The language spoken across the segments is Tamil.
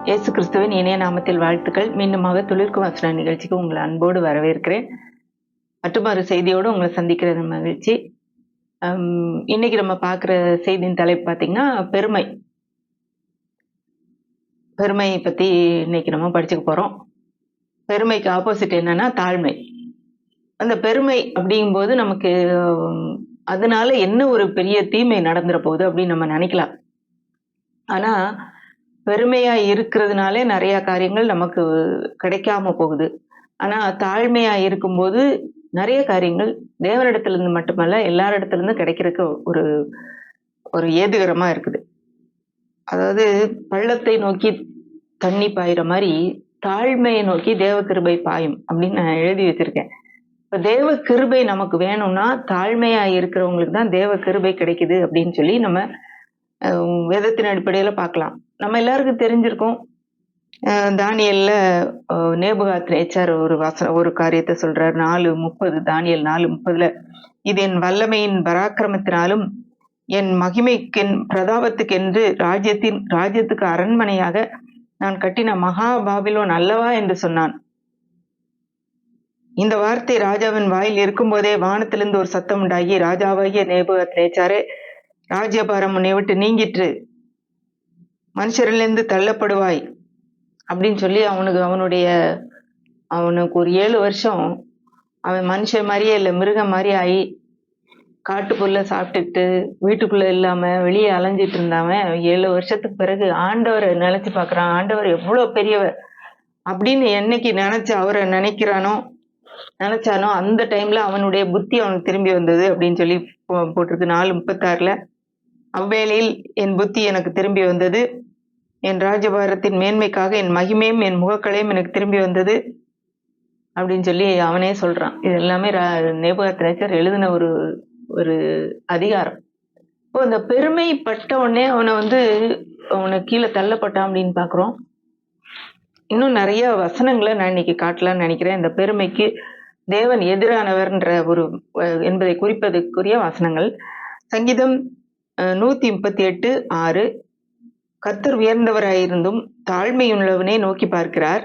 இயேசு கிறிஸ்துவின் இணைய நாமத்தில் வாழ்த்துக்கள். மீண்டுமாக துளிர்க்கும் வசனம் நிகழ்ச்சிக்கு உங்களை அன்போடு வரவேற்கிறேன். மற்றுமொரு செய்தியோடு உங்களை சந்திக்கிறது மகிழ்ச்சி. இன்னைக்கு நம்ம பார்க்குற செய்தியின் தலைப்பு பார்த்தீங்கன்னா பெருமை. பெருமையை பற்றி இன்னைக்கு நம்ம படிச்சுக்க போகிறோம். பெருமைக்கு ஆப்போசிட் என்னன்னா தாழ்மை. அந்த பெருமை அப்படிங்கும்போது நமக்கு அதனால என்ன ஒரு பெரிய தீமை நடந்துற போகுது அப்படின்னு நம்ம நினைக்கலாம். ஆனா பெருமையா இருக்கிறதுனாலே நிறைய காரியங்கள் நமக்கு கிடைக்காம போகுது. ஆனா தாழ்மையா இருக்கும்போது நிறைய காரியங்கள் தேவனிடத்துல இருந்து மட்டுமல்ல எல்லாரிடத்துல இருந்து கிடைக்கிறதுக்கு ஒரு ஒரு ஏதுகரமா இருக்குது. அதாவது பள்ளத்தை நோக்கி தண்ணி பாயிற மாதிரி தாழ்மையை நோக்கி தேவ கிருபை பாயும் அப்படின்னு நான் எழுதி வச்சிருக்கேன். இப்ப தேவ கிருபை நமக்கு வேணும்னா தாழ்மையா இருக்கிறவங்களுக்கு தான் தேவ கிருபை கிடைக்குது அப்படின்னு சொல்லி நம்ம வேதத்தின் அடிப்படையில பார்க்கலாம். நம்ம எல்லாருக்கும் தெரிஞ்சிருக்கோம். தானியல்ல நேபுகாத்நேச்சார் ஒரு காரியத்தை சொல்றார். 4:30 தானியல் 4:30 இது என் வல்லமையின் பராக்கிரமத்தினாலும் என் மகிமைக்கு பிரதாபத்துக்கென்று ராஜ்யத்துக்கு அரண்மனையாக நான் கட்டின மகா பாபிலோன் அல்லவா என்று சொன்னான். இந்த வார்த்தை ராஜாவின் வாயில் இருக்கும்போதே வானத்திலிருந்து ஒரு சத்தம் உண்டாகி, ராஜாவாகிய நேபுகாத்நேச்சாரே, ராஜ்யபாரம் உன்னை விட்டு நீங்கிற்று, மனுஷரிலிருந்து தள்ளப்படுவாய் அப்படின்னு சொல்லி அவனுக்கு ஒரு 7 வருஷம் அவன் மனுஷன் மாதிரியே இல்லை, மிருகம் மாதிரி ஆகி காட்டுக்குள்ள சாப்பிட்டுட்டு வீட்டுக்குள்ள இல்லாம வெளியே அலைஞ்சிட்டு இருந்தாவன் 7 வருஷத்துக்கு பிறகு ஆண்டவரை நினைச்சு பார்க்கறான். ஆண்டவர் எவ்வளவு பெரியவர் அப்படின்னு என்னைக்கு அவரை நினைச்சானோ அந்த டைம்ல அவனுடைய புத்தி அவனுக்கு திரும்பி வந்தது அப்படின்னு சொல்லி போட்டிருக்கு. 4:36 அவ்வேளையில் என் புத்தி எனக்கு திரும்பி வந்தது, என் ராஜபாரத்தின் மேன்மைக்காக என் மகிமையும் என் முகக்களையும் எனக்கு திரும்பி வந்தது அப்படின்னு சொல்லி அவனே சொல்றான். இது எல்லாமே நேபுகாத்நேச்சர் எழுதின ஒரு அதிகாரம். இப்போ இந்த பெருமைப்பட்ட உடனே அவனை கீழே தள்ளப்பட்டான் அப்படின்னு பாக்குறோம். இன்னும் நிறைய வசனங்களை நான் இன்னைக்கு காட்டலாம்னு நினைக்கிறேன். இந்த பெருமைக்கு தேவன் எதிரானவர்ன்ற என்பதை குறிப்பதற்குரிய வசனங்கள். சங்கீதம் 138:6 கர்த்தர் உயர்ந்தவராயிருந்தும் தாழ்மையுள்ளவனே நோக்கி பார்க்கிறார்,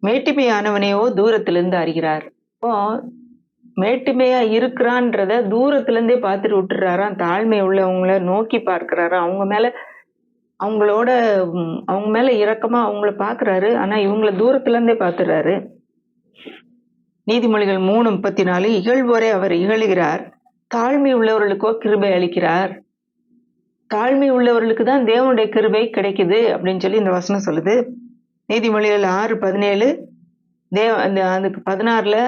மேட்டிமையானவனையோ தூரத்திலிருந்து அறிகிறார். இப்போ மேட்டிமையா இருக்கிறான்றத தூரத்துல இருந்தே பார்த்துட்டு விட்டுறாராம். தாழ்மை உள்ளவங்கள நோக்கி பார்க்கிறாராம். அவங்க மேல இரக்கமா அவங்கள பாக்குறாரு. ஆனா இவங்களை தூரத்துல இருந்தே பாத்துறாரு. நீதிமொழிகள் 3:34 இகழ்வோரை அவர் இகழுகிறார், தாழ்மை உள்ளவர்களுக்கோ கிருபை அளிக்கிறார். தாழ்மை உள்ளவர்களுக்கு தான் தேவனுடைய கிருபை கிடைக்குது அப்படின்னு சொல்லி இந்த வசனம் சொல்லுது. நீதிமொழிகள் 6:17 அதுக்கு 16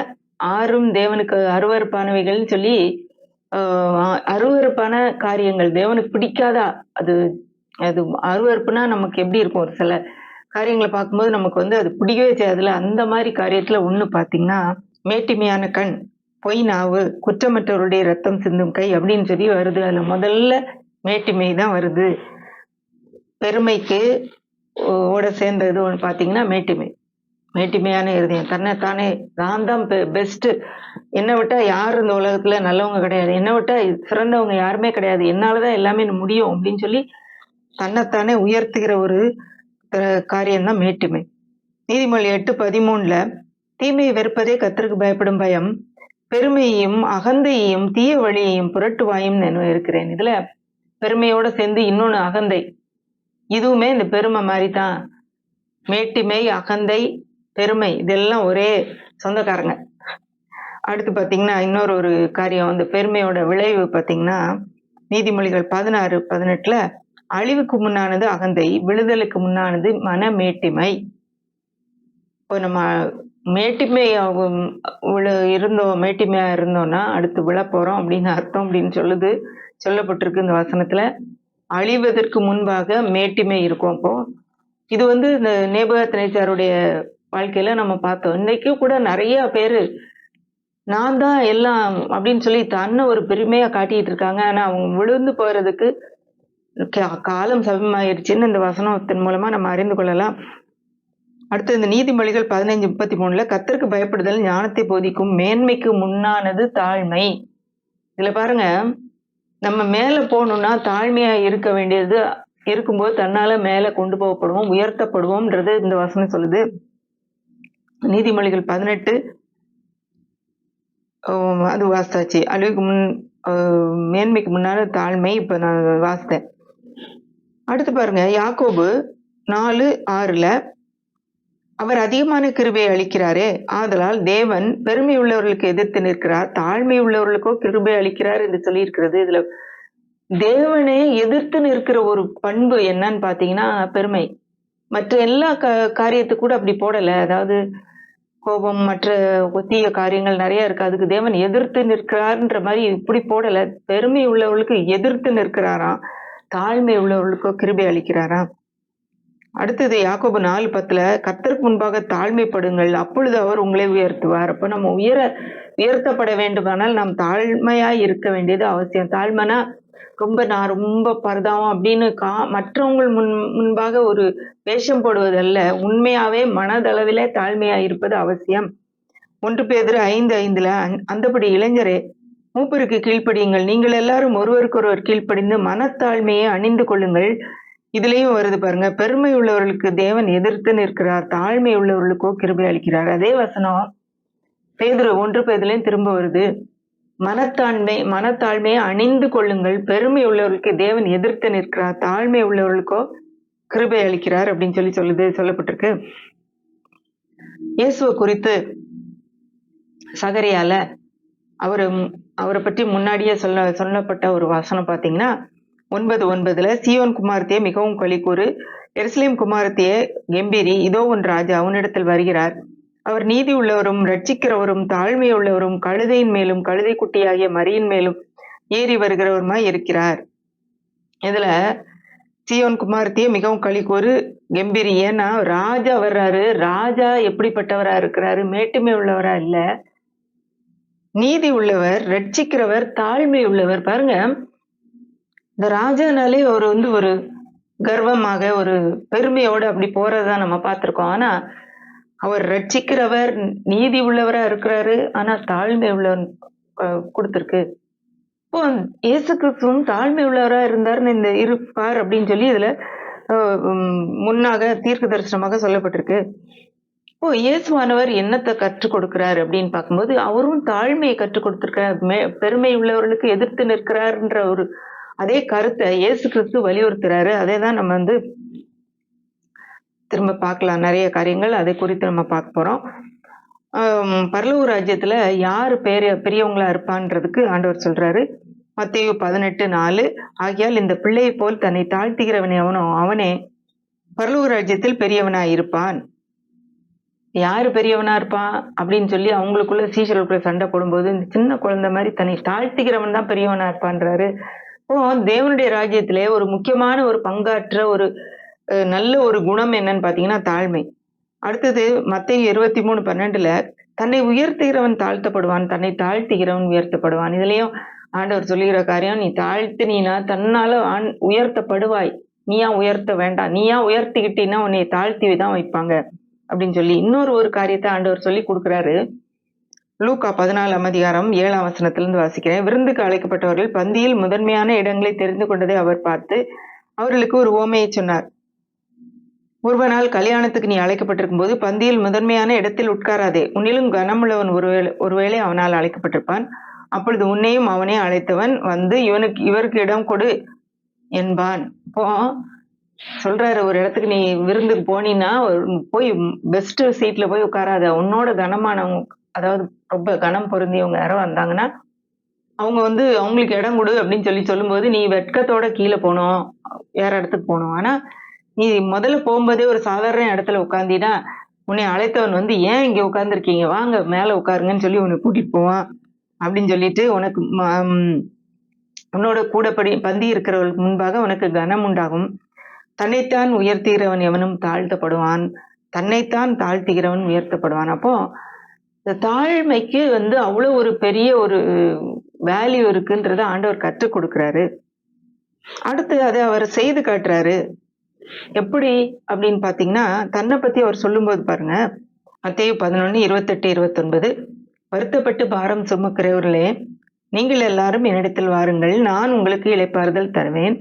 6 தேவனுக்கு அருவருப்பானவைகள் சொல்லி அருவருப்பான காரியங்கள் தேவனுக்கு பிடிக்காதா, அது அருவருப்புனா நமக்கு எப்படி இருக்கும், ஒரு சில காரியங்களை பார்க்கும்போது நமக்கு அது பிடிக்கவே செய்யாதுல. அந்த மாதிரி காரியத்துல ஒண்ணு பாத்தீங்கன்னா மேட்டிமையான கண், பொய் நாவு, குற்றமற்றவருடைய ரத்தம் சிந்தும் கை அப்படின்னு சொல்லி வருது. அதுல முதல்ல மேட்டிமை தான் வருது. பெருமைக்கு ஓட சேர்ந்தது ஒன்று பார்த்தீங்கன்னா மேட்டிமையான இருதயம். தன்னைத்தானே நான் தான் பெஸ்ட், என்னை விட்டா யாரும் இந்த உலகத்துல நல்லவங்க கிடையாது, என்னை விட்டா சிறந்தவங்க யாருமே கிடையாது, என்னாலதான் எல்லாமே முடியும் அப்படின்னு சொல்லி தன்னைத்தானே உயர்த்துகிற ஒரு காரியம்தான் மேட்டிமை. நீதிமொழி 8:13 தீமையை வெறுப்பதே கர்த்தருக்கு பயப்படும் பயம், பெருமையையும் அகந்தையையும் தீய வழியையும் புரட்டுவாயும் நான் இருக்கிறேன். இதுல பெருமையோட சேர்ந்து இன்னொன்னு அகந்தை. இதுவுமே இந்த பெருமை மாதிரி தான். மேட்டிமை, அகந்தை, பெருமை இதெல்லாம் ஒரே சொந்தக்காரங்க. அடுத்து பாத்தீங்கன்னா இன்னொரு காரியம், இந்த பெருமையோட விளைவு பாத்தீங்கன்னா நீதிமொழிகள் 16:18 அழிவுக்கு முன்னானது அகந்தை, விழுதலுக்கு முன்னானது மன மேட்டிமை. இப்போ நம்ம மேட்டிமையா இருந்தோம்னா அடுத்து விழ போறோம் அப்படின்னு அர்த்தம் அப்படின்னு சொல்லப்பட்டிருக்கு இந்த வசனத்துல. அழிவதற்கு முன்பாக மேட்டிமை இருக்கும். அப்போ இது இந்த நேபுகாத்நேச்சாருடைய வாழ்க்கையில நம்ம பார்த்தோம். இன்னைக்கு கூட நிறைய பேரு நான் தான் எல்லாம் அப்படின்னு சொல்லி தன்னை ஒரு பெருமையா காட்டிட்டு இருக்காங்க. ஆனா அவங்க விழுந்து போறதுக்கு காலம் சமமாயிருச்சுன்னு இந்த வசனத்தின் மூலமா நம்ம அறிந்து கொள்ளலாம். அடுத்து இந்த நீதிமொழிகள் 15:33 கர்த்தருக்கு பயப்படுதல் ஞானத்தை போதிக்கும், மேன்மைக்கு முன்னானது தாழ்மை. இதுல பாருங்க, நம்ம மேல போகணும்னா தாழ்மையா இருக்க வேண்டியது இருக்கும்போது தன்னால மேல கொண்டு போகப்படுவோம், உயர்த்தப்படுவோம்ன்றது இந்த வசனம் சொல்லுது. நீதிமொழிகள் 18 அது வாசிச்சாச்சு. அழிவுக்கு முன் மேன்மைக்கு முன்னால தாழ்மை இப்ப நான் வாசித்தேன். அடுத்து பாருங்க, யாக்கோபு 4:6ல அவர் அதிகமான கிருபையை அளிக்கிறாரே, ஆதலால் தேவன் பெருமை உள்ளவர்களுக்கு எதிர்த்து நிற்கிறார், தாழ்மை உள்ளவர்களுக்கோ கிருபை அளிக்கிறார் என்று சொல்லியிருக்கிறது. இதுல தேவனே எதிர்த்து நிற்கிற ஒரு பண்பு என்னன்னு பாத்தீங்கன்னா பெருமை. மற்ற எல்லா காரியத்துக்கு கூட அப்படி போடல. அதாவது கோபம், மற்ற தீய காரியங்கள் நிறைய இருக்கு. அதுக்கு தேவன் எதிர்த்து நிற்கிறார்ன்ற மாதிரி இப்படி போடல. பெருமை உள்ளவர்களுக்கு எதிர்த்து நிற்கிறாராம், தாழ்மை உள்ளவர்களுக்கோ கிருபை அளிக்கிறாராம். அடுத்தது யாக்கோபு 4:10 கர்த்தருக்கு முன்பாக தாழ்மைப்படுங்கள், அப்பொழுது அவர் உங்களை உயர்த்துவார். அப்ப நம்ம உயர்த்தப்பட வேண்டுமானால் நாம் தாழ்மையாய் இருக்க வேண்டியது அவசியம். தாழ்மைனா நான் ரொம்ப பரதாவும் அப்படின்னு மற்றவங்கள் முன்பாக ஒரு வேஷம் போடுவதல்ல, உண்மையாவே மனதளவிலே தாழ்மையா இருப்பது அவசியம். 1 பேதுரு 5:5 அந்தபடி இளைஞரே மூப்பருக்கு கீழ்ப்படியுங்கள், நீங்கள் எல்லாரும் ஒருவருக்கொருவர் கீழ்ப்படிந்து மனத்தாழ்மையை அணிந்து கொள்ளுங்கள். இதுலயும் வருது பாருங்க, பெருமை உள்ளவர்களுக்கு தேவன் எதிர்த்து நிற்கிறார், தாழ்மை உள்ளவர்களுக்கோ கிருபை அளிக்கிறார். அதே வசனம் 1 பேதுருலையும் திரும்ப வருது. மனத்தாழ்மையை அணிந்து கொள்ளுங்கள், பெருமை உள்ளவர்களுக்கு தேவன் எதிர்த்து நிற்கிறார், தாழ்மை உள்ளவர்களுக்கோ கிருபை அளிக்கிறார் அப்படின்னு சொல்லப்பட்டிருக்கு. இயேசுவை குறித்து சகரியால அவரை பற்றி முன்னாடியே சொல்லப்பட்ட ஒரு வசனம் பாத்தீங்கன்னா 9:9 சீயோன் குமாரத்தியே மிகவும் களிக்கூறு, எருசலேம் குமாரத்தியே கெம்பீரி, இதோ உன் ராஜா அவனிடத்தில் வருகிறார், அவர் நீதி உள்ளவரும் ரட்சிக்கிறவரும் தாழ்மை உள்ளவரும் கழுதையின் மேலும் கழுதை குட்டியாகிய மரியின் மேலும் ஏறி வருகிறவருமாய் இருக்கிறார். இதுல சீயோன் குமாரத்தியே மிகவும் களிக்கூறு, கெம்பீரி. ஏன்னா ராஜா வர்றாரு. ராஜா எப்படிப்பட்டவரா இருக்கிறாரு? மேட்டுமை உள்ளவரா இல்ல, நீதி உள்ளவர், ரட்சிக்கிறவர், தாழ்மை உள்ளவர். பாருங்க, இந்த ராஜானாலே அவர் ஒரு கர்வமாக ஒரு பெருமையோட அப்படி போறதா நம்ம பார்த்திருக்கோம். ஆனா அவர் ரட்சிக்கிறவர், நீதி உள்ளவரா இருக்கிறாரு, ஆனா தாழ்மை உள்ளவர் கொடுத்திருக்கு. இப்போ இயேசு கிறிஸ்துவும் தாழ்மை உள்ளவரா இருந்தாருன்னு இந்த இருப்பார் அப்படின்னு சொல்லி இதுல முன்னாக தீர்க்க தரிசனமாக சொல்லப்பட்டிருக்கு. இப்போ இயேசுவானவர் என்னத்தை கற்றுக் கொடுக்கிறார் அப்படின்னு பார்க்கும்போது அவரும் தாழ்மையை கற்றுக் கொடுத்திருக்கிறார். பெருமை உள்ளவர்களுக்கு எதிர்த்து நிற்கிறார்ன்ற ஒரு அதே கருத்தை இயேசு கிறிஸ்து வலியுறுத்துறாரு. அதே தான் நம்ம திரும்ப பார்க்கலாம். நிறைய காரியங்கள் அதை குறித்து நம்ம பார்க்க போறோம். பரலோக ராஜ்யத்துல யாரு பெரியவங்களா இருப்பான்றதுக்கு ஆண்டவர் சொல்றாரு. மத்தேயு 18:4 ஆகையால் இந்த பிள்ளையை போல் தன்னை தாழ்த்துகிறவனே அவனே பரலோக ராஜ்யத்தில் பெரியவனாய் இருப்பான். யாரு பெரியவனா இருப்பான் அப்படின்னு சொல்லி அவங்களுக்குள்ள சீஷர்களுக்குள்ள சண்டை போடும்போது இந்த சின்ன குழந்தை மாதிரி தன்னை தாழ்த்துகிறவன் தான் பெரியவனா இருப்பான்றாரு. இப்போ தேவனுடைய ராஜ்யத்திலே ஒரு முக்கியமான ஒரு பங்காற்ற ஒரு நல்ல ஒரு குணம் என்னன்னு பாத்தீங்கன்னா தாழ்மை. அடுத்தது மத்தேயு 23:12 தன்னை உயர்த்துகிறவன் தாழ்த்தப்படுவான், தன்னை தாழ்த்துகிறவன் உயர்த்தப்படுவான். இதுலயும் ஆண்டவர் சொல்லுகிற காரியம், நீ தாழ்த்தினா தன்னால உயர்த்தப்படுவாய், நீயா உயர்த்த வேண்டாம், நீயா உயர்த்திக்கிட்டீன்னா உன்னை தாழ்த்தி தான் வைப்பாங்க அப்படின்னு சொல்லி இன்னொரு காரியத்தை ஆண்டவர் சொல்லி கொடுக்குறாரு. லூக்கா 14:7 வாசிக்கிறேன். விருந்துக்கு அழைக்கப்பட்டவர்கள் பந்தியில் முதன்மையான இடங்களை தெரிந்து கொண்டதை அவர் பார்த்து அவர்களுக்கு ஒரு உவமையை சொன்னார். ஒருவனால் கல்யாணத்துக்கு நீ அழைக்கப்பட்டிருக்கும் போது பந்தியில் முதன்மையான இடத்தில் உட்காராதே, உன்னிலும் கனமுள்ளவன் ஒருவேளை அவனால் அழைக்கப்பட்டிருப்பான். அப்பொழுது உன்னையும் அவனே அழைத்தவன் வந்து இவருக்கு இடம் கொடு என்பான். இப்போ சொல்றாரு, ஒரு இடத்துக்கு நீ விருந்துக்கு போனீன்னா போய் பெஸ்ட் சீட்ல போய் உட்காராத, உன்னோட கனமானவங்க, அதாவது ரொம்ப கனம் பொருந்தியவங்க யாரோ வந்தாங்கன்னா அவங்க அவங்களுக்கு இடம் கொடு அப்படின்னு சொல்லும்போது நீ வெட்கத்தோட கீழே போனோம், வேற இடத்துக்கு போகணும். ஆனா நீ முதல்ல போகும்போதே ஒரு சாதாரண இடத்துல உட்கார்ந்தீன்னா உன்னை அழைத்தவன் ஏன் இங்க உட்கார்ந்துருக்கீங்க, வாங்க மேல உட்காருங்கன்னு சொல்லி உன்னை கூட்டிட்டு போவான் அப்படின்னு சொல்லிட்டு உனக்கு உன்னோட கூட பந்தி இருக்கிறவர்களுக்கு முன்பாக உனக்கு கனம் உண்டாகும். தன்னைத்தான் உயர்த்துகிறவன் எவனும் தாழ்த்தப்படுவான், தன்னைத்தான் தாழ்த்துகிறவன் உயர்த்தப்படுவான். அப்போ இந்த தாழ்மைக்கு அவ்வளவு ஒரு பெரிய ஒரு வேல்யூ இருக்குன்றத ஆண்டவர் கற்றுக் கொடுக்கிறாரு. அடுத்து அதை அவர் செய்து காட்டுறாரு. எப்படி அப்படின்னு பாத்தீங்கன்னா தன்னை பத்தி அவர் சொல்லும்போது பாருங்க, மத்தேயு 11:28-29 வருத்தப்பட்டு பாரம் சுமக்கிறவர்களே நீங்கள் எல்லாரும் என்னிடத்தில் வாருங்கள், நான் உங்களுக்கு இளைப்பாறுதல் தருவேன்.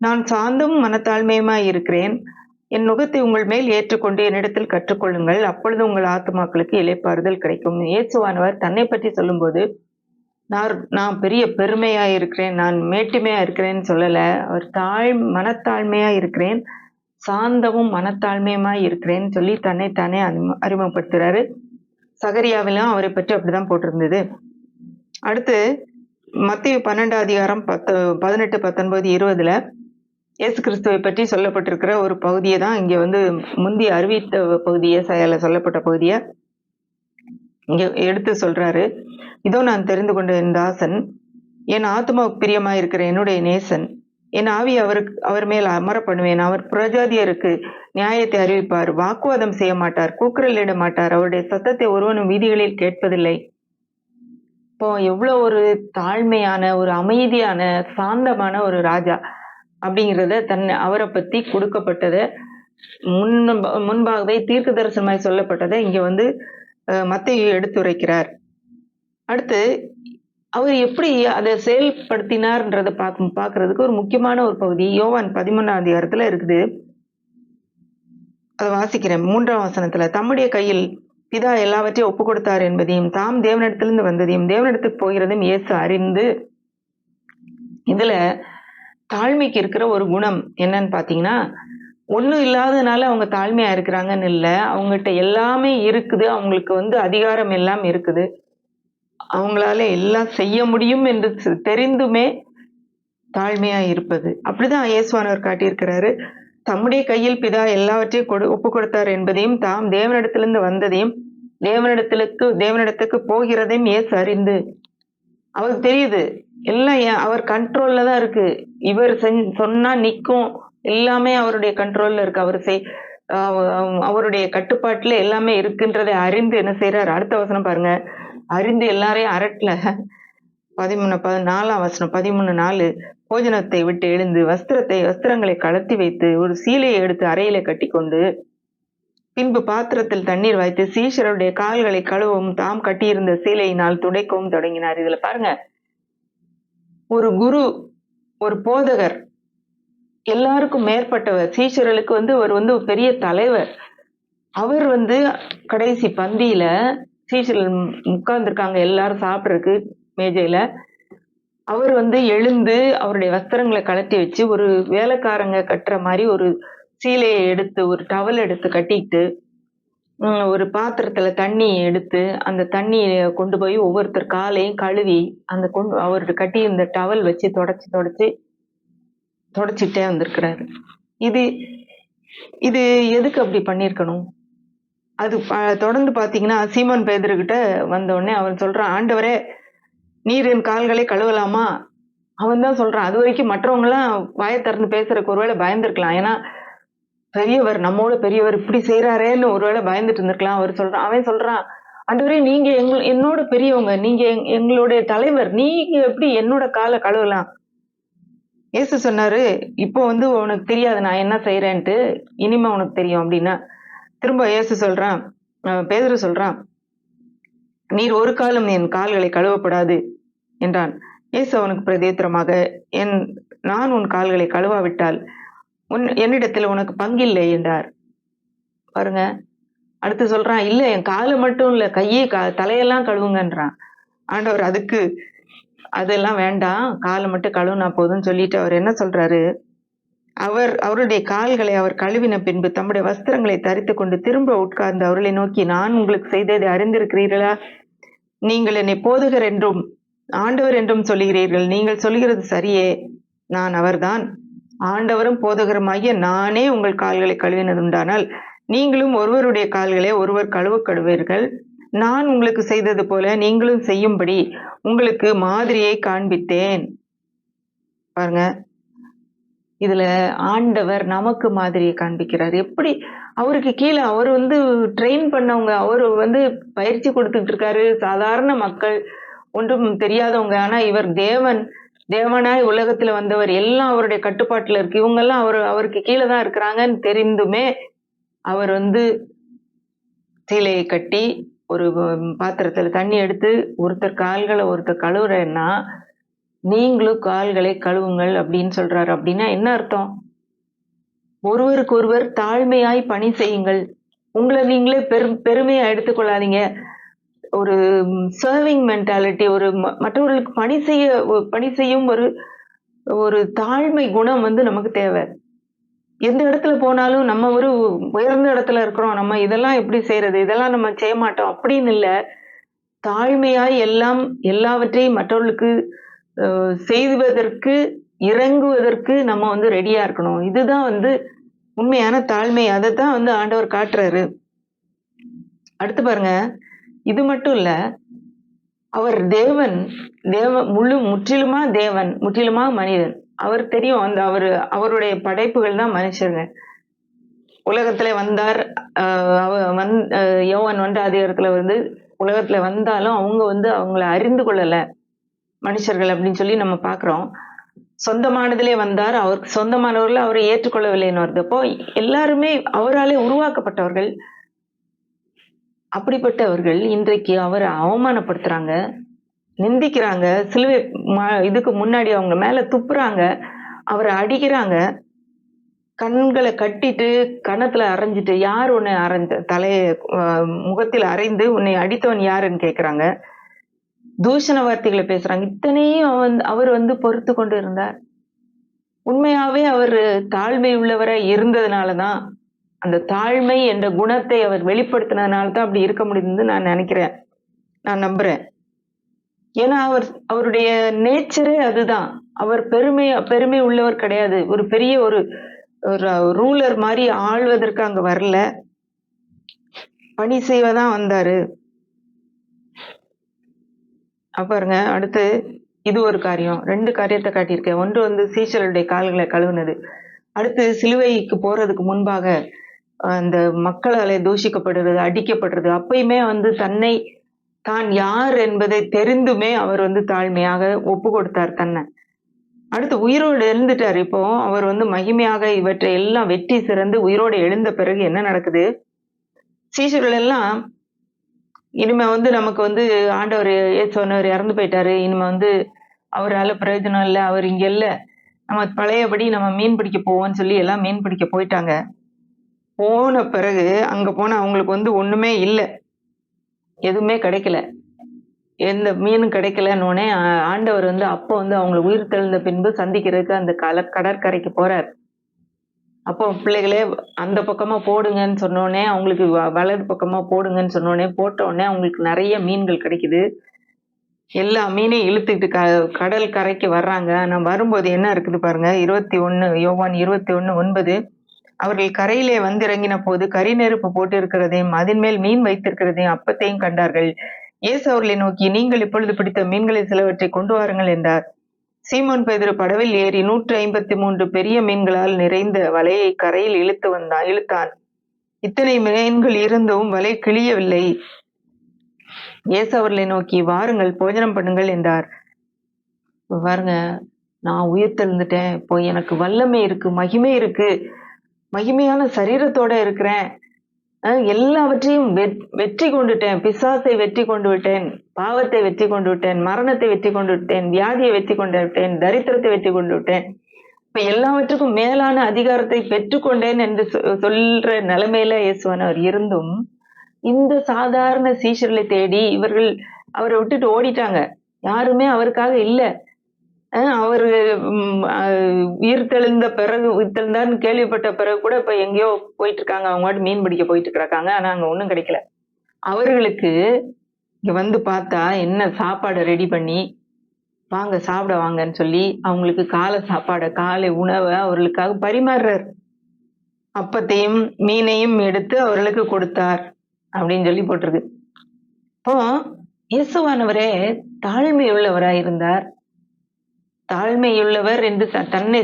நான் சாந்தமும் மனத்தாழ்மையுமாய் இருக்கிறேன். என் நுகத்தை உங்கள் மேல் ஏற்றுக்கொண்டு என்னிடத்தில் கற்றுக்கொள்ளுங்கள். அப்பொழுது உங்கள் ஆத்துமாக்களுக்கு இளைப்பாறுதல் கிடைக்கும். இயேசுவானவர் தன்னை பற்றி சொல்லும்போது, நான் பெரிய பெருமையா இருக்கிறேன், நான் மேட்டிமையா இருக்கிறேன்னு சொல்லல. அவர் மனத்தாழ்மையா இருக்கிறேன், சாந்தமும் மனத்தாழ்மையுமாய் இருக்கிறேன்னு சொல்லி தன்னைத்தானே அறிமுகப்படுத்துறாரு. சகரியாவிலும் அவரை பற்றி அப்படிதான் போட்டிருந்தது. அடுத்து மத்தேயு 12 அதிகாரம் 18, 19, 20 இயேசு கிறிஸ்துவை பற்றி சொல்லப்பட்டிருக்கிற ஒரு பகுதியை தான் இங்க முந்தி அறிவித்த பகுதியை சொல்லப்பட்ட பகுதியை இங்க எடுத்து சொல்றாரு. இதோ நான் தெரிந்து கொண்ட என் தாசன், என் ஆத்மாவுக்கு பிரியமாயிருக்கிற என்னுடைய நேசன், என் ஆவி அவர் மேல் அமர பண்ணுவேன். அவர் புறஜாதியருக்கு நியாயத்தை அறிவிப்பார், வாக்குவாதம் செய்ய மாட்டார், கூக்குரலிட மாட்டார், அவருடைய சத்தத்தை ஒருவனும் வீதிகளில் கேட்பதில்லை. இப்போ எவ்வளவு ஒரு தாழ்மையான, ஒரு அமைதியான, சாந்தமான ஒரு ராஜா அப்படிங்கிறத அவரை பத்தி கொடுக்கப்பட்டதை முன்பாகவே தீர்க்க தரிசனமாய் சொல்லப்பட்டதை இங்க மத்தேயு எடுத்துரைக்கிறார். அடுத்து அவர் எப்படி அதை செயல்படுத்தினார்ன்றதை பார்க்கறதுக்கு ஒரு முக்கியமான ஒரு பகுதி யோவான் 13 அதிகாரத்துல இருக்குது. அதை வாசிக்கிறேன். 3ஆம் வசனத்துல, தம்முடைய கையில் பிதா எல்லாவற்றையும் ஒப்பு கொடுத்தார் என்பதையும் தாம் தேவனிடத்திலிருந்து வந்ததையும் தேவனிடத்துக்கு போகிறதையும் இயேசு அறிந்து. இதுல தாழ்மைக்கு இருக்கிற ஒரு குணம் என்னன்னு பாத்தீங்கன்னா, ஒண்ணும் இல்லாததுனால அவங்க தாழ்மையா இருக்கிறாங்கன்னு இல்லை, அவங்ககிட்ட எல்லாமே இருக்குது, அவங்களுக்கு அதிகாரம் எல்லாம் இருக்குது, அவங்களால எல்லாம் செய்ய முடியும் என்று தெரிந்துமே தாழ்மையா இருப்பது. அப்படிதான் இயேசுவானவர் காட்டியிருக்கிறாரு. தம்முடைய கையில் பிதா எல்லாவற்றையும் ஒப்பு கொடுத்தார் என்பதையும் தாம் தேவனிடத்திலிருந்து வந்ததையும் தேவனிடத்துக்கு போகிறதையும் இயேசு அறிந்து. அவருக்கு தெரியுது எல்லாம் அவர் கண்ட்ரோல்ல தான் இருக்கு. இவர் சொன்னா நிக்கும், எல்லாமே அவருடைய கண்ட்ரோல்ல இருக்கு. அவருடைய கட்டுப்பாட்டுல எல்லாமே இருக்குன்றதை அறிந்து என்ன செய்யறாரு? அடுத்த வசனம் பாருங்க. அறிந்து எல்லாரையும் அரட்டல. 4ஆம் வசனம் 13:4, போஜனத்தை விட்டு எழுந்து வஸ்திரங்களை கலத்தி வைத்து ஒரு சீலையை எடுத்து அறையில கட்டி கொண்டு பின்பு பாத்திரத்தில் தண்ணீர் வைத்து சீஷருடைய கால்களை கழுவவும் தாம் கட்டியிருந்த சீலையினால் துடைக்கவும் தொடங்கினார். இதுல பாருங்க, ஒரு குரு, ஒரு போதகர், எல்லாருக்கும் மேற்பட்டவர், சீஷர்களுக்கு அவர் பெரிய தலைவர். அவர் கடைசி பந்தியில சீஷர்கள் உட்கார்ந்துருக்காங்க, எல்லாரும் சாப்பிட்றதுக்கு மேஜையில. அவர் எழுந்து அவருடைய வஸ்திரங்களை கழட்டி வச்சு ஒரு வேலைக்காரங்க கட்டுற மாதிரி ஒரு சீலையை எடுத்து, ஒரு டவல் எடுத்து கட்டிக்கிட்டு, ஒரு பாத்திரத்துல தண்ணி எடுத்து அந்த தண்ணியை கொண்டு போய் ஒவ்வொருத்தர் காலையும் கழுவி அவருக்கு கட்டி இந்த டவல் வச்சு தொடச்சிட்டே வந்திருக்கிறாரு. இது எதுக்கு அப்படி பண்ணிருக்கணும்? அது தொடர்ந்து பாத்தீங்கன்னா சீமோன் பேதுருகிட்ட வந்த உடனே அவன் சொல்றான், ஆண்டவரே நீர் என் கால்களை கழுவலாமா? அவன் தான் சொல்றான். அது வரைக்கும் மற்றவங்க எல்லாம் வாயை திறந்து பேசுறதுக்கு ஒருவேளை பயந்துருக்கலாம். ஏன்னா பெரியவர், நம்மோட பெரியவர் இப்படி செய்யறாரேன்னு ஒருவேளை பயந்துட்டு இருந்திருக்கலாம். அவன் சொல்றான், ஆண்டவரே நீங்க என்னோட பெரியவங்க, நீங்க எங்களுடைய தலைவர், நீங்க எப்படி என்னோட காலை கழுவலாம்? இயேசு சொன்னாரு, இப்போ உனக்கு தெரியாது நான் என்ன செய்யறேன்ட்டு, இனிமே உனக்கு தெரியும் அப்படின்னா. திரும்ப இயேசு சொல்றான், பேதுரு சொல்றான், நீர் ஒரு காலம் என் கால்களை கழுவப்படாது என்றான். இயேசு அவனுக்கு பிரதியுத்தரமாக, நான் உன் கால்களை கழுவாவிட்டால் என்னிடத்தில் உனக்கு பங்கில்லை என்றார். பாருங்க, அடுத்து சொல்றான், இல்ல என் காலை மட்டும் இல்ல, தலையெல்லாம் கழுவுங்கன்றான். ஆண்டவர் அதெல்லாம் வேண்டாம், காலை மட்டும் கழுவுனா போதும்னு சொல்லிட்டு அவர் என்ன சொல்றாரு? அவருடைய கால்களை அவர் கழுவின பின்பு தம்முடைய வஸ்திரங்களை தரித்து கொண்டு திரும்ப உட்கார்ந்து அவர்களை நோக்கி, நான் உங்களுக்கு செய்ததை அறிந்திருக்கிறீர்களா? நீங்கள் என்னை போதகர் என்றும் ஆண்டவர் என்றும் சொல்லுகிறீர்கள். நீங்கள் சொல்கிறது சரியே, நான் அவர்தான். ஆண்டவரும் போதகருமாகிய நானே உங்கள் கால்களை கழுவினதுண்டானால் நீங்களும் ஒருவருடைய கால்களை ஒருவர் கழுவுவீர்கள். நான் உங்களுக்கு செய்தது போல நீங்களும் செய்யும்படி உங்களுக்கு மாதிரியை காண்பித்தேன். பாருங்க, இதுல ஆண்டவர் நமக்கு மாதிரியை காண்பிக்கிறார். எப்படி? அவருக்கு கீழே அவர் ட்ரெயின் பண்ணவங்க, அவர் பயிற்சி கொடுத்துட்டு இருக்காரு. சாதாரண மக்கள், ஒன்றும் தெரியாதவங்க. ஆனா இவர் தேவனாய் உலகத்துல வந்தவர், எல்லாம் அவருடைய கட்டுப்பாட்டுல இருக்கு. இவங்க எல்லாம் அவருக்கு கீழே தான் இருக்கிறாங்கன்னு தெரிந்துமே அவர் சீலையை கட்டி ஒரு பாத்திரத்துல தண்ணி எடுத்து ஒருத்தர் கால்களை ஒருத்தர் கழுவுறேன்னா நீங்களும் கால்களை கழுவுங்கள் அப்படின்னு சொல்றாரு. அப்படின்னா என்ன அர்த்தம்? ஒருவருக்கு ஒருவர் தாழ்மையாய் பணி செய்யுங்கள். உங்களை நீங்களே பெருமையா எடுத்துக்கொள்ளாதீங்க. ஒரு சர்விங் மென்டாலிட்டி, ஒரு மற்றவர்களுக்கு பணி செய்யும் ஒரு ஒரு தாழ்மை குணம் வந்து நமக்கு தேவை. எந்த இடத்துல போனாலும் நம்ம ஒரு உயர்ந்த இடத்துல இருக்கிறோம். நம்ம இதெல்லாம் எப்படி செய்றது? இதெல்லாம் நம்ம செய்ய மாட்டோம் அப்படின்னு இல்ல. தாழ்மையாய் எல்லாவற்றையும் மற்றவர்களுக்கு செய்வதற்கு, இறங்குவதற்கு நம்ம வந்து ரெடியா இருக்கணும். இதுதான் வந்து உண்மையான தாழ்மை. அதத்தான் வந்து ஆண்டவர் காட்டுறாரு. அடுத்து பாருங்க, இது மட்டும் இல்ல, அவர் தேவன், முற்றிலுமா தேவன், முற்றிலுமா மனிதன். அவர் தெரியும், அவருடைய படைப்புகள் தான் மனுஷங்க. உலகத்துல வந்தார். யோவான் 1 அதிகாரத்துல வந்து உலகத்துல வந்தாலும் அவங்க வந்து அவங்கள அறிந்து கொள்ளல மனுஷர்கள் அப்படின்னு சொல்லி நம்ம பாக்குறோம். சொந்தமானதிலே வந்தார், அவருக்கு சொந்தமானவர்கள் அவரை ஏற்றுக்கொள்ளவில்லைன்னு வருது. அப்போ எல்லாருமே அவராலே உருவாக்கப்பட்டவர்கள். அப்படிப்பட்டவர்கள் இன்றைக்கு அவரை அவமானப்படுத்துறாங்க, நிந்திக்கிறாங்க, சிலுவை இதுக்கு முன்னாடி அவங்க மேல துப்புறாங்க, அவரை அடிக்கிறாங்க, கண்களை கட்டிட்டு கன்னத்துல அரைஞ்சிட்டு, யார் உன்னை முகத்தில் அறைந்து உன்னை அடித்தவன் யாருன்னு கேக்குறாங்க. தூஷண வார்த்தைகளை பேசுறாங்க. இத்தனையும் அவர் வந்து பொறுத்து கொண்டு இருந்தார். உண்மையாவே அவர் தாழ்மை உள்ளவராய் இருந்ததுனாலதான், அந்த தாழ்மை என்ற குணத்தை அவர் வெளிப்படுத்தினதுனால தான் அப்படி இருக்க முடியுதுன்னு நான் நினைக்கிறேன், நான் நம்புறேன். ஏன்னா அவருடைய நேச்சரே அதுதான். அவர் பெருமை உள்ளவர் கிடையாது. ஒரு பெரிய ஒரு ரூலர் மாதிரி ஆள்வதற்கு அங்க வரல, பணி செய்வதான் வந்தாரு. பாருங்க, அடுத்து இது ஒரு காரியம். 2 காரியத்தை காட்டியிருக்கேன். ஒன்று வந்து சீஷருடைய கால்களை கழுவுனது. அடுத்து சிலுவைக்கு போறதுக்கு முன்பாக அந்த மக்களாலே தூஷிக்கப்படுறது, அடிக்கப்படுறது. அப்பயுமே வந்து தான் யார் என்பதை தெரிந்துமே அவர் வந்து தாழ்மையாக ஒப்பு கொடுத்தார் தன்னை. அடுத்து உயிரோடு எழுந்துட்டார். இப்போ அவர் வந்து மகிமையாக இவற்றை எல்லாம் வெற்றி சிறந்து உயிரோடு எழுந்த பிறகு என்ன நடக்குது? சீஷர்கள் எல்லாம் இனிமே வந்து நமக்கு வந்து ஆண்டவர் சொன்னவர் இறந்து போயிட்டாரு, இனிமே வந்து அவரால பிரயோஜனம் இல்லை, அவர் இங்க இல்ல, நம்ம பழையபடி நம்ம மீன் பிடிக்க போவோம்னு சொல்லி எல்லாம் மீன் பிடிக்க போயிட்டாங்க. போன பிறகு அங்க போன அவங்களுக்கு வந்து ஒண்ணுமே இல்லை, எதுவுமே கிடைக்கல, எந்த மீனும் கிடைக்கலன்னோடனே ஆண்டவர் வந்து அப்போ வந்து அவங்களை உயிர் தெழுந்த பின்பு சந்திக்கிறதுக்கு அந்த கடற்கரைக்கு போறார். அப்போ பிள்ளைகளே அந்த பக்கமா போடுங்கன்னு சொன்னோடனே, அவங்களுக்கு வலது பக்கமா போடுங்கன்னு சொன்னோடனே போட்ட உடனே அவங்களுக்கு நிறைய மீன்கள் கிடைக்குது. எல்லா மீனையும் இழுத்துக்கிட்டு கடல் கரைக்கு வர்றாங்க. நான் வரும்போது என்ன இருக்குது பாருங்க, யோவான் 21:9. அவர்கள் கரையிலே வந்திறங்கின போது கரி நெருப்பு போட்டு இருக்கிறதையும் அதன் மேல் மீன் வைத்திருக்கிறதையும் அப்பத்தையும் கண்டார்கள். இயேசு அவர்களை நோக்கி, நீங்கள் இப்பொழுது பிடித்த மீன்களை சிலவற்றை கொண்டு வாருங்கள் என்றார். சீமோன் பேதுரு படவில் ஏறி 153 பெரிய மீன்களால் நிறைந்த வலையை கரையில் இழுத்தான். இத்தனை மீன்கள் இருந்தும் வலை கிழியவில்லை. இயேசு அவர்களை நோக்கி, வாருங்கள் போஜனம் பண்ணுங்கள் என்றார். பாருங்க, நான் உயிர் தெழுந்துட்டேன், இப்போ எனக்கு வல்லமை இருக்கு, மகிமை இருக்கு, மகிமையான சரீரத்தோட இருக்கிறேன், எல்லாவற்றையும் வெற்றி கொண்டுட்டேன், பிசாசை வெற்றி கொண்டு விட்டேன், பாவத்தை வெற்றி கொண்டு விட்டேன், மரணத்தை வெற்றி கொண்டு விட்டேன், வியாதியை வெற்றி கொண்டு விட்டேன், தரித்திரத்தை வெற்றி கொண்டு விட்டேன், இப்ப எல்லாவற்றுக்கும் மேலான அதிகாரத்தை பெற்றுக்கொண்டேன் என்று சொல்ற நிலைமையில இயேசுவானவர் இருந்தும் இந்த சாதாரண சீஷர்களை தேடி இவர்கள் அவரை விட்டுட்டு ஓடிட்டாங்க. யாருமே அவருக்காக இல்ல. அவர் உயிர்த்தெழுந்தார்னு கேள்விப்பட்ட பிறகு கூட இப்ப எங்கேயோ போயிட்டு இருக்காங்க, அவங்க பாட்டு மீன் பிடிக்க போயிட்டு இருக்காங்க. ஆனா அங்க ஒண்ணும் கிடைக்கல. அவர்களுக்கு இங்க வந்து பார்த்தா என்ன சாப்பாடை ரெடி பண்ணி, வாங்க சாப்பிட வாங்கன்னு சொல்லி அவங்களுக்கு காலை உணவை அவர்களுக்காக பரிமாறுறார். அப்பத்தையும் மீனையும் எடுத்து அவர்களுக்கு கொடுத்தார் அப்படின்னு சொல்லி போட்டிருக்கு. இப்போ இயேசுவானவரே தாழ்மை உள்ளவராய் இருந்தார். தாழ்மையுள்ளவர் என்று தன்னை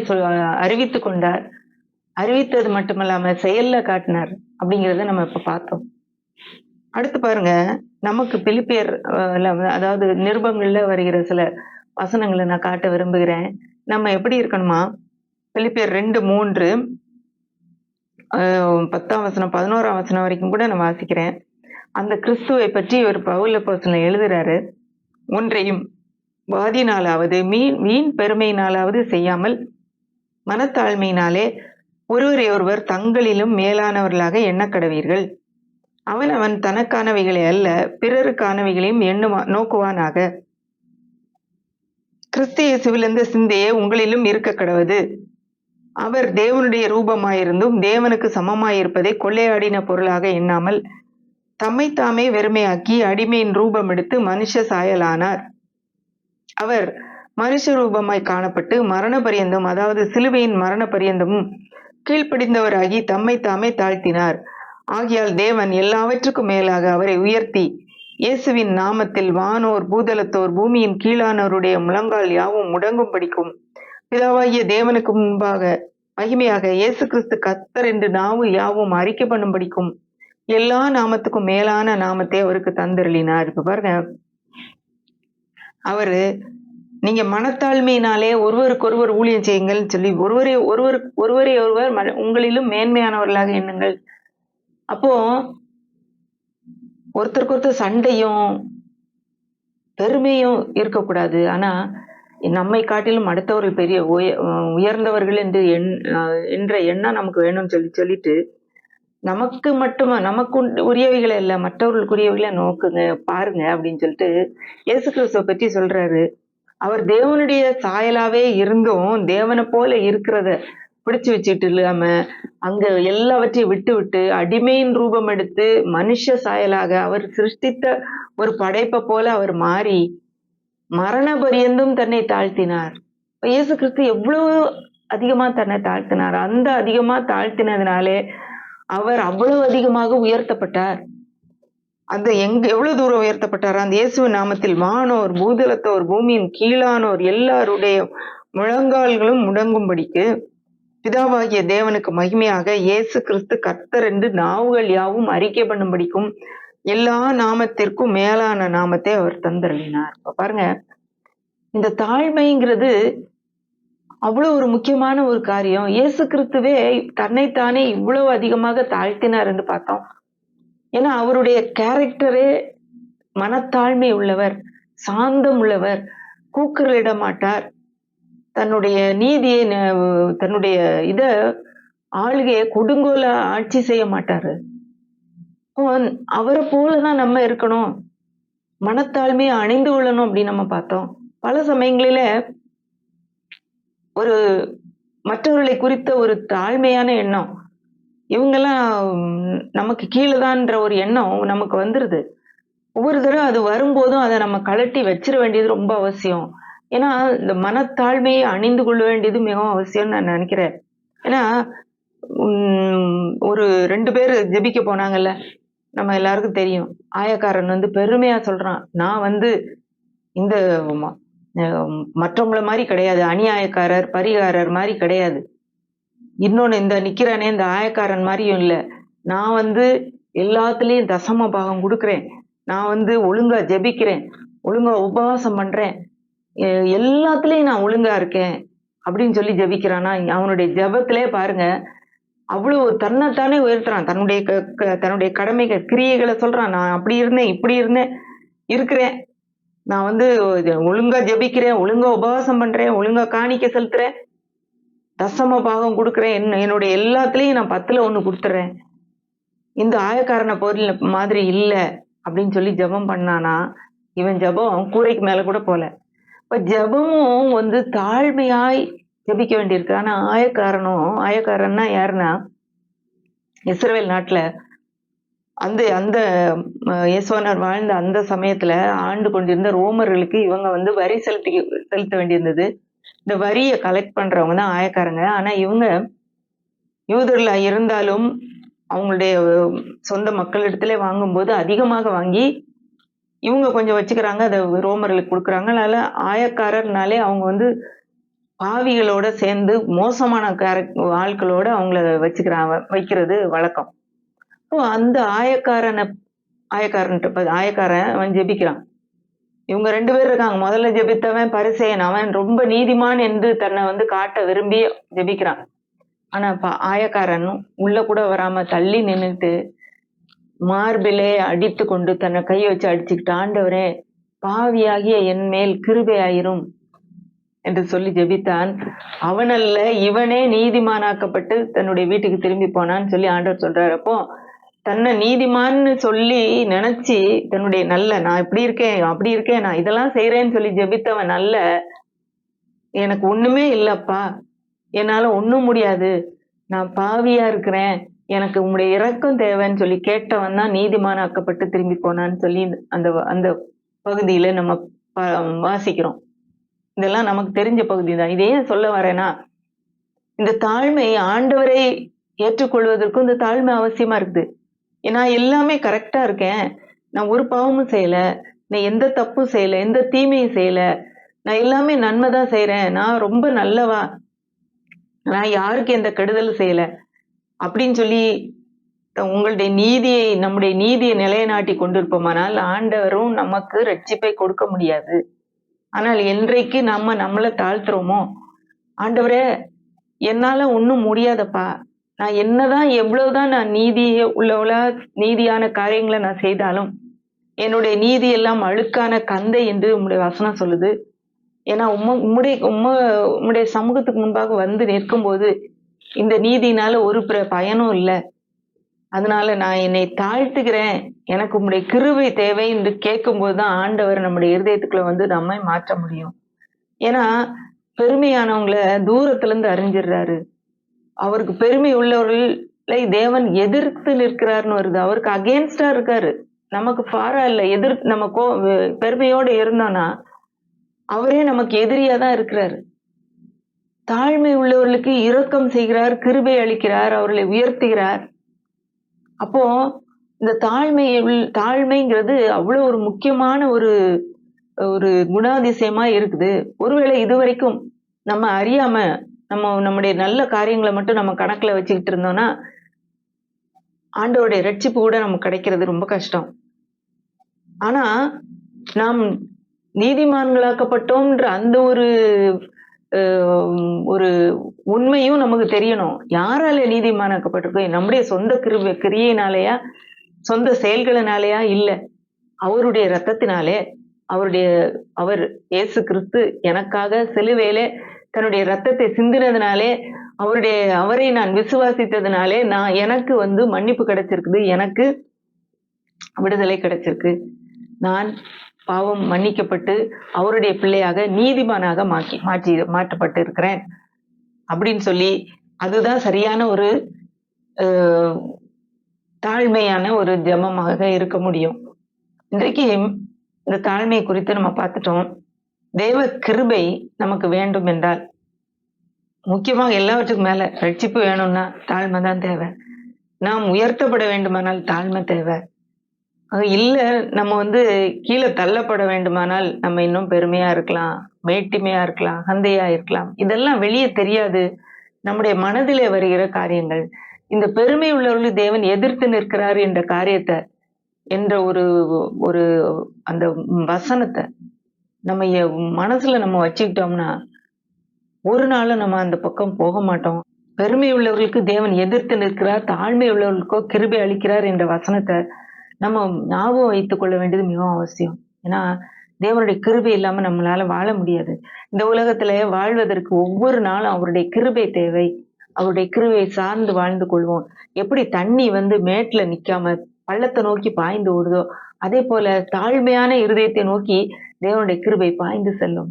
அறிவித்துக் கொண்டார். அறிவித்தது மட்டுமல்லாம செயல்ல காட்டினார் அப்படிங்கிறத நம்ம இப்ப பார்த்தோம். அடுத்து பாருங்க, நமக்கு பிலிப்பியர் அதாவது நிருபங்கள்ல வருகிற சில வசனங்களை நான் காட்ட விரும்புகிறேன். நம்ம எப்படி இருக்கணுமா? பிலிப்பியர் 2:3 10ஆம் வசனம் 11ஆம் வசனம் வரைக்கும் கூட நான் வாசிக்கிறேன். அந்த கிறிஸ்துவை பற்றி ஒரு பவுல் அப்போஸ்தலன் எழுதுறாரு. ஒன்றையும் வாதினாலாவது வீண் பெருமையினாலாவது செய்யாமல் மனத்தாழ்மையினாலே ஒருவரை ஒருவர் தங்களிலும் மேலானவர்களாக எண்ணக்கடவீர்கள். அவன் தனக்கானவைகளை அல்ல பிறருக்கானவைகளையும் நோக்குவானாக. கிறிஸ்து இயேசுவிலிருந்த சிந்தையே உங்களிலும் இருக்க கடவது. அவர் தேவனுடைய ரூபமாயிருந்தும் தேவனுக்கு சமமாயிருப்பதை கொள்ளையாடின பொருளாக எண்ணாமல் தம்மை தாமே வெறுமையாக்கி அடிமையின் ரூபம் எடுத்து மனுஷ சாயலானார். அவர் மனுஷ ரூபமாய் காணப்பட்டு மரண பரியந்தம், அதாவது சிலுவையின் மரண பரியந்தமும் கீழ்ப்படிந்தவராகி தம்மை தாமே தாழ்த்தினார். ஆகையால் தேவன் எல்லாவற்றுக்கும் மேலாக அவரை உயர்த்தி இயேசுவின் நாமத்தில் வானோர் பூதலத்தோர் பூமியின் கீழானோருடைய முழங்கால் யாவும் முடங்கும் படிக்கும் பிதாவாகிய தேவனுக்கு முன்பாக மகிமையாக இயேசு கிறிஸ்து கர்த்தர் என்று நாவு யாவும் அறிக்கை பண்ணும் படிக்கும் எல்லா நாமத்துக்கும் மேலான நாமத்தை அவருக்கு தந்தருளினார். இப்ப பாருங்க, அவரு நீங்க மனத்தாழ்மையினாலே ஒருவருக்கொருவர் ஊழியம் செய்யுங்கள் சொல்லி ஒருவரை ஒருவர் உங்களிலும் மேன்மையானவர்களாக எண்ணுங்கள். அப்போ ஒருத்தருக்கு ஒருத்தர் சண்டையும் பெருமையும் இருக்கக்கூடாது. ஆனா நம்மை காட்டிலும் அடுத்தவர்கள் பெரிய உயர்ந்தவர்கள் என்று என்ற எண்ணம் நமக்கு வேணும்னு சொல்லிட்டு நமக்கு மட்டுமா, நமக்கு உரியவைகளை இல்ல மற்றவர்களுக்குரியவைகளை நோக்குங்க பாருங்க அப்படின்னு சொல்லிட்டு இயேசு கிறிஸ்துவை பற்றி சொல்றாரு. அவர் தேவனுடைய சாயலாவே இருந்தும் தேவனை போல இருக்கிறத பிடிச்சு வச்சுட்டு இல்லாம அங்க எல்லாவற்றையும் விட்டு அடிமையின் ரூபம் எடுத்து மனுஷ சாயலாக அவர் சிருஷ்டித்த ஒரு படைப்பை போல அவர் மாறி மரண பரியந்தும் தன்னை தாழ்த்தினார். இயேசு கிறிஸ்து எவ்வளவு அதிகமா தன்னை தாழ்த்தினார். அந்த அதிகமா தாழ்த்தினதுனாலே அவர் அவ்வளவு அதிகமாக உயர்த்தப்பட்டார். அந்த எவ்வளவு தூரம் உயர்த்தப்பட்டார்? அந்த இயேசுவின் நாமத்தில் வானோர் பூதலத்தோர் பூமியின் கீழானோர் எல்லாருடைய முழங்கால்களும் முடங்கும்படிக்கு பிதாவாகிய தேவனுக்கு மகிமையாக இயேசு கிறிஸ்து கர்த்தர் என்று நாவுகள் யாவும் அறிக்கை பண்ணும்படிக்கும் எல்லா நாமத்திற்கும் மேலான நாமத்தை அவர் தந்தருளினார். பாருங்க, இந்த தாழ்மைங்கிறது அவ்வளவு ஒரு முக்கியமான ஒரு காரியம். இயேசு கிறிஸ்துவே தன்னைத்தானே இவ்வளவு அதிகமாக தாழ்த்தினார் என்று பார்த்தோம். ஏன்னா அவருடைய கேரக்டரே மனத்தாழ்மை உள்ளவர், சாந்தம் உள்ளவர், கூக்குரலிட மாட்டார், தன்னுடைய நீதியை தன்னுடைய ஆளுகையை கொடுங்கோல ஆட்சி செய்ய மாட்டாரு. அவரை போலதான் நம்ம இருக்கணும், மனத்தாழ்மையை அணிந்து கொள்ளணும் அப்படின்னு நம்ம பார்த்தோம். பல சமயங்களில ஒரு மற்றவர்களை குறித்த ஒரு தாழ்மையான எண்ணம், இவங்கெல்லாம் நமக்கு கீழேதான்ற ஒரு எண்ணம் நமக்கு வந்துருது. ஒவ்வொரு தடவை அது வரும்போதும் அதை நம்ம கழட்டி வச்சிட வேண்டியது ரொம்ப அவசியம். ஏன்னா இந்த மனத்தாழ்மையை அணிந்து கொள்ள வேண்டியது மிகவும் அவசியம்னு நான் நினைக்கிறேன். ஏன்னா ஒரு 2 பேர் ஜெபிக்க போனாங்கல்ல, நம்ம எல்லாருக்கும் தெரியும். ஆயக்காரன் பெருமையா சொல்றான், நான் இந்த மற்றவங்கள மாதிரி கிடையாது, அநியாயக்காரர் பரிகாரர் மாதிரி கிடையாது. இன்னொன்னு இந்த நிக்கிறானே இந்த ஆயக்காரன் மாதிரியும் இல்லை, நான் எல்லாத்துலயும் தசம பாகம் கொடுக்குறேன், நான் ஒழுங்கா ஜெபிக்கிறேன், ஒழுங்கா உபவாசம் பண்றேன், எல்லாத்துலயும் நான் ஒழுங்கா இருக்கேன் அப்படின்னு சொல்லி ஜெபிக்கிறானா. அவனுடைய ஜெபத்திலே பாருங்க அவ்வளவு தன்னைத்தானே உயர்த்துறான். தன்னுடைய கடமைகள் கிரியைகளை சொல்றான். நான் அப்படி இருந்தேன், இப்படி இருந்தேன், இருக்கிறேன், நான் ஒழுங்கா ஜெபிக்கிறேன், ஒழுங்கா உபவாசம் பண்றேன், ஒழுங்கா காணிக்கை செலுத்துறேன், தசம பாகம் கொடுக்குறேன், என்னுடைய எல்லாத்துலயும் நான் 10ல் 1 கொடுத்துறேன், இந்த ஆயக்காரனை பொருள் மாதிரி இல்லை அப்படின்னு சொல்லி ஜெபம் பண்ணானா, இவன் ஜெபம் கூரைக்கு மேல கூட போல. இப்ப ஜெபமும் தாழ்மையாய் ஜெபிக்க வேண்டியிருக்கு. ஆனா ஆயக்காரன்னா யாருன்னா, இஸ்ரவேல் நாட்டுல அந்த இயேசுவனர் வாழ்ந்த அந்த சமயத்துல ஆண்டு கொண்டிருந்த ரோமர்களுக்கு இவங்க வரி செலுத்த வேண்டியிருந்தது. இந்த வரியை கலெக்ட் பண்றவங்க தான் ஆயக்காரங்க. ஆனா இவங்க யூதர்களா இருந்தாலும் அவங்களுடைய சொந்த மக்களிடத்துல வாங்கும்போது அதிகமாக வாங்கி இவங்க கொஞ்சம் வச்சுக்கிறாங்க, அதை ரோமர்களுக்கு கொடுக்குறாங்க. அதனால ஆயக்காரர்னாலே அவங்க பாவிகளோட சேர்ந்து மோசமான ஆட்களோட அவங்கள வைக்கிறது வழக்கம். அந்த ஆயக்காரன் அவன் ஜெபிக்கிறான். இவங்க 2 பேர் இருக்காங்க. முதல்ல ஜெபித்தவன் பரிசேயன், அவன் ரொம்ப நீதிமான் என்று தன்னை காட்ட விரும்பி ஜெபிக்கிறான். ஆனா ஆயக்காரன் உள்ள கூட வராம தள்ளி நின்னுட்டு மார்பிலே அடித்து கொண்டு தன்னை கையை வச்சு அடிச்சுக்கிட்டு, ஆண்டவரே பாவியாகிய என் மேல் கிருபையாயிரும் என்று சொல்லி ஜெபித்தான். அவனல்ல, இவனே நீதிமானாக்கப்பட்டு தன்னுடைய வீட்டுக்கு திரும்பி போனான்னு சொல்லி ஆண்டவர் சொல்றாரு. அப்போ தன்னை நீதிமான்னு சொல்லி நினைச்சு தன்னுடைய நான் இப்படி இருக்கேன், அப்படி இருக்கேன், நான் இதெல்லாம் செய்யறேன்னு சொல்லி ஜெபித்தவன் அல்ல, எனக்கு ஒண்ணுமே இல்லப்பா, என்னால ஒண்ணும் முடியாது, நான் பாவியா இருக்கிறேன், எனக்கு உங்களுடைய இரக்கம் தேவைன்னு சொல்லி கேட்டவன் தான் நீதிமானாக்கப்பட்டு திரும்பி போனான்னு சொல்லி அந்த அந்த பகுதியில நம்ம வாசிக்கிறோம். இதெல்லாம் நமக்கு தெரிஞ்ச பகுதி தான். இதை ஏன் சொல்ல வரேன்னா, இந்த தாழ்மை ஆண்டவரை ஏற்றுக்கொள்வதற்கும் இந்த தாழ்மை அவசியமா இருக்குது. நான் எல்லாமே கரெக்டா இருக்கேன், நான் ஒரு பாவமும் செய்யல, நான் எந்த தப்பும் செய்யல, எந்த தீமையும் செய்யல, நான் எல்லாமே நன்மை தான் செய்யறேன், நான் ரொம்ப நல்லவா, நான் யாருக்கு எந்த கெடுதலும் செய்யல அப்படின்னு சொல்லி உங்களுடைய நீதியை, நம்முடைய நீதியை நிலைநாட்டி கொண்டிருப்போமானால் ஆண்டவரும் நமக்கு ரட்சிப்பை கொடுக்க முடியாது. ஆனால் என்றைக்கு நம்மளை தாழ்த்துறோமோ, ஆண்டவரே என்னால ஒண்ணும் முடியாதப்பா, நான் என்னதான் எவ்வளவுதான் நான் உள்ளவளா நீதியான காரியங்களை நான் செய்தாலும் என்னுடைய நீதி எல்லாம் அழுக்கான கந்தை என்று உம்முடைய வசனம் சொல்லுது. ஏன்னா உம்முடைய சமூகத்துக்கு முன்பாக வந்து நிற்கும் போது இந்த நீதினால ஒரு பயனும் இல்லை. அதனால நான் என்னை தாழ்த்துகிறேன், எனக்கு உம்முடைய கிருபை தேவை என்று கேட்கும் போதுதான் ஆண்டவர் நம்முடைய இருதயத்துக்குள்ள வந்து நம்மை மாற்ற முடியும். ஏன்னா பெருமையானவங்களை தூரத்துல இருந்து அறிஞ்சிடுறாரு. அவருக்கு பெருமை உள்ளவர்களை தேவன் எதிர்த்து நிற்கிறார்னு வருது. அவருக்கு அகேன்ஸ்டா இருக்காரு, நமக்கு ஃபாரா இல்லை. நம்ம பெருமையோட இருந்தோம்னா அவரே நமக்கு எதிரியா தான் இருக்கிறாரு. தாழ்மை உள்ளவர்களுக்கு இரக்கம் செய்கிறார், கிருபை அளிக்கிறார், அவர்களை உயர்த்துகிறார். அப்போ இந்த தாழ்மைங்கிறது அவ்வளவு ஒரு முக்கியமான ஒரு ஒரு குணாதிசயமா இருக்குது. ஒருவேளை இதுவரைக்கும் நம்ம அறியாம நம்முடைய நல்ல காரியங்களை மட்டும் நம்ம கணக்குல வச்சுக்கிட்டு இருந்தோம்னா ஆண்டவருடைய ரட்சிப்பு கூட நமக்கு கிடைக்கிறது ரொம்ப கஷ்டம். ஆனா நாம் நீதிமான்களாக்கப்பட்டோம்ன்ற அந்த ஒரு உண்மையும் நமக்கு தெரியணும். யாரால நீதிமானாக்கப்பட்டிருக்கோம்? நம்முடைய சொந்த கிரியையினாலயா, சொந்த செயல்களினாலயா? இல்ல, அவருடைய ரத்தத்தினாலே. அவர் இயேசு கிறிஸ்து எனக்காக சிலுவையில தன்னுடைய ரத்தத்தை சிந்தினதுனாலே, அவரை நான் விசுவாசித்ததுனாலே எனக்கு வந்து மன்னிப்பு கிடைச்சிருக்குது, எனக்கு விடுதலை கிடைச்சிருக்கு. நான் பாவம் மன்னிக்கப்பட்டு அவருடைய பிள்ளையாக நீதிமானாக மாற்றப்பட்டு இருக்கிறேன் அப்படின்னு சொல்லி, அதுதான் சரியான ஒரு தாழ்மையான ஒரு ஜெபமாக இருக்க முடியும். இன்றைக்கு இந்த தாழ்மை குறித்து நம்ம பார்த்துட்டோம். தேவ கிருபை நமக்கு வேண்டும் என்றால், முக்கியமாக எல்லாவற்றுக்கும் மேல ரட்சிப்பு வேணும்னா தாழ்மை தான் தேவை. நாம் உயர்த்தப்பட வேண்டுமானால் தாழ்மை தேவை. இல்ல, நம்ம வந்து கீழே தள்ளப்பட வேண்டுமானால் நம்ம இன்னும் பெருமையா இருக்கலாம், மேட்டிமையா இருக்கலாம், அகந்தையா இருக்கலாம். இதெல்லாம் வெளியே தெரியாது, நம்முடைய மனதிலே வருகிற காரியங்கள். இந்த பெருமை உள்ளவர்கள் தேவன் எதிர்த்து நிற்கிறார் என்ற காரியத்தை, என்ற ஒரு அந்த வசனத்தை நம்ம மனசுல நம்ம வச்சுக்கிட்டோம்னா ஒரு நாளும் நம்ம அந்த பக்கம் போக மாட்டோம். பெருமை உள்ளவர்களுக்கு தேவன் எதிர்த்து நிற்கிறார், தாழ்மை உள்ளவர்களுக்கோ கிருபை அளிக்கிறார் என்ற வசனத்தை நம்ம ஞாபகம் வைத்துக் கொள்ள வேண்டியது மிகவும் அவசியம். ஏன்னா தேவனுடைய கிருபை இல்லாம நம்மளால வாழ முடியாது. இந்த உலகத்துல வாழ்வதற்கு ஒவ்வொரு நாளும் அவருடைய கிருபை தேவை. அவருடைய கிருபையை சார்ந்து வாழ்ந்து கொள்வோம். எப்படி தண்ணி வந்து மேட்டுல நிக்காம பள்ளத்தை நோக்கி பாய்ந்து ஓடுதோ, அதே போல தாழ்மையான இருதயத்தை நோக்கி தேவனுடைய கிருபை பாய்ந்து செல்லும்.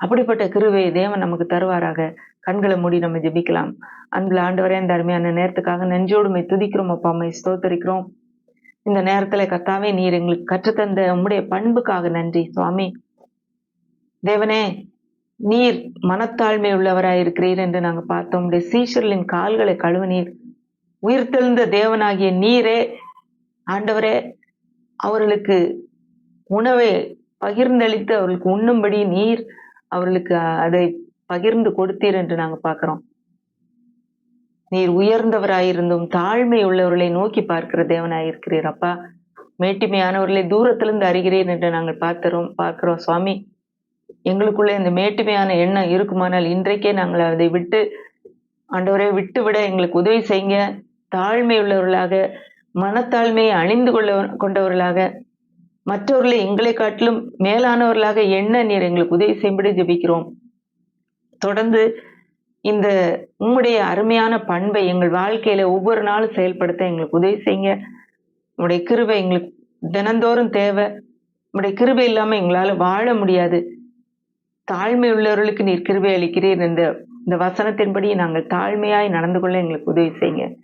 அப்படிப்பட்ட கிருபையை தேவன் நமக்கு தருவாராக. கண்களை மூடி நம்ம ஜெபிக்கலாம். அன்புல ஆண்டவரே, இந்த அருமையான நேரத்துக்காக நன்றியோடுமை துதிக்கிறோம் அப்பா, அம்மை ஸ்தோத்தரிக்கிறோம். இந்த நேரத்துல கர்த்தாவே, நீர் எங்களுக்கு கற்றுத்தந்த உம்முடைய பண்புக்காக நன்றி சுவாமி. தேவனே, நீர் மனத்தாழ்மை உள்ளவராய் இருக்கிறீர் என்று நாங்க பார்த்தோம். உடைய சீஷர்களின் கால்களை கழுவினீர். உயிர்த்தெழுந்த தேவனாகிய நீரே ஆண்டவரே, அவர்களுக்கு உணவை பகிர்ந்தளித்து அவர்களுக்கு உண்ணும்படி நீர் அவர்களுக்கு அதை பகிர்ந்து கொடுத்தீர் என்று நாங்க பார்க்கிறோம். நீர் உயர்ந்தவராயிருந்தும் தாழ்மை உள்ளவர்களை நோக்கி பார்க்கிற தேவனாயிருக்கிறீர் அப்பா. மேட்டிமையானவர்களை தூரத்திலிருந்து அறிகிறேன் என்று நாங்கள் பார்க்கிறோம் சுவாமி. எங்களுக்குள்ள இந்த மேட்டிமையான எண்ணம் இருக்குமானால் இன்றைக்கே நாங்கள் அதை விட்டு ஆண்டவரை விட எங்களுக்கு உதவி செய்யுங்க. தாழ்மை உள்ளவர்களாக, மனத்தாழ்மையை அணிந்து கொண்டவர்களாக மற்றவர்களை எங்களை காட்டிலும் மேலானவர்களாக எண்ண நீர் எங்களுக்கு உதவி செய்யும்படி ஜெபிக்கிறோம். தொடர்ந்து இந்த உம்முடைய அருமையான பண்பை எங்கள் வாழ்க்கையில ஒவ்வொரு நாளும் செயல்படுத்த எங்களுக்கு உதவி செய்யுங்க. உம்முடைய கிருபை எங்களுக்கு தினந்தோறும் தேவை. உம்முடைய கிருபை இல்லாம எங்களால வாழ முடியாது. தாழ்மை உள்ளவர்களுக்கு நீர் கிருபை அளிக்கிறீர். இந்த வசனத்தின்படி நாங்கள் தாழ்மையாய் நடந்து கொள்ள எங்களுக்கு உதவி செய்யுங்க.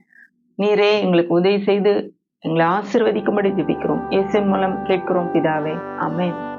நீரே எங்களுக்கு உதவி செய்து எங்களை ஆசீர்வதிக்கும்படி ஜெபிக்கிறோம். இயேசுவின் மூலம் கேட்கிறோம் பிதாவே. ஆமென்.